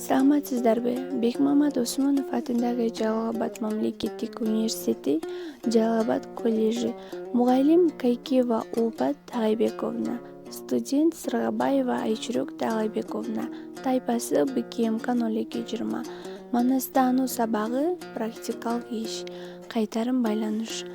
Саламатсыздарбы? Бекмамат Осмонов атындагы Жалал Абад мамлекеттик университети Жалал Абад коллежи, мугалим Кайкиева Улпат Тагайбековна, студент Сыргабаева Айчурек Тагайбековна, тайпасы БКМК 0220. Манастануу сабагы практикалык иш, кайтарым байланыш.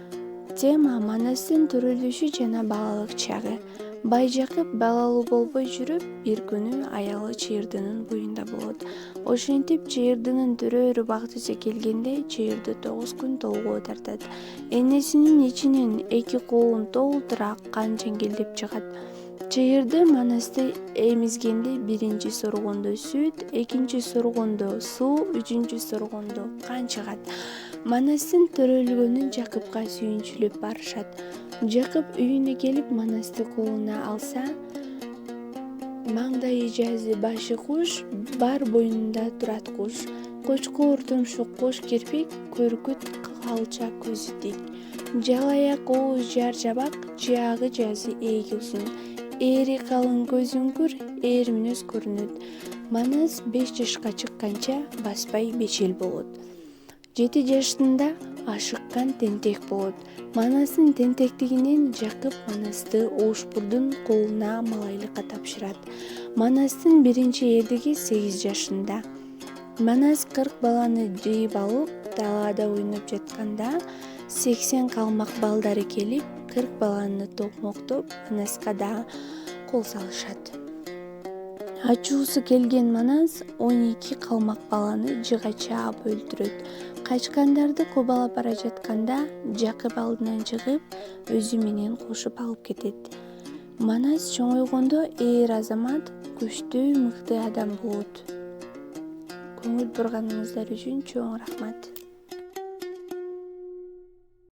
Тема манастын төрөлүшү жана балалык чагы. Бай Жакып балалуу болбой жүрүп, бир күнү аялы чыйырдынын буюнда болот. Ошентип чыйырдынын төрөөрү бактысы келгенде чыйырды 9 күн толгоо тартат. Энесинин ичинен 2 колун толтура кан жеңгелдеп чыгат. Чыйырды манасты эмизгенде биринчи соргондо сүт, экинчи соргондо суу, үчүнчү соргондо кан чыгат. Манастын төрөлгөнүн Жакыпка сүйүнчүлүп барышат. Жакып үйүнө келип манасты колуна алса, маңдайы жазы башы куш, бар боюнунда турат куш. Кочкор тумшук кош кирпик, көркүт калча көзү тик. Жалаяк ооз жар жабак, жаагы жазы эги узун. Эри калың көз үңкүр, эр мүнөз көрүнөт. Манас 5 жашка чыкканча баспай бечел болот. 7 жашында ашыккан тентек болот. Манастын тентектигинен Жакып манасты Ошпурдун колуна малайлыкка тапшырат. Манастын биринчи эрдиги 8 жашында. Манас 40 баланы жыйып алып, талаада ойноп жатканда 80 калмак балдары келип, 40 баланы токмоктоп, Манаска да кол салышат. Ачуусу келген Манас 12 калмак баланы жыга чаап өлтүрөт. Качкандарды кубалап бара жатканда Жакып алдынан чыгып, өзү менен кошуп алып кетет. Манас чоңойгондо эр азамат, күчтүү, мыкты адам болот. Көңүл бурганыңыздар үчүн чоң рахмат.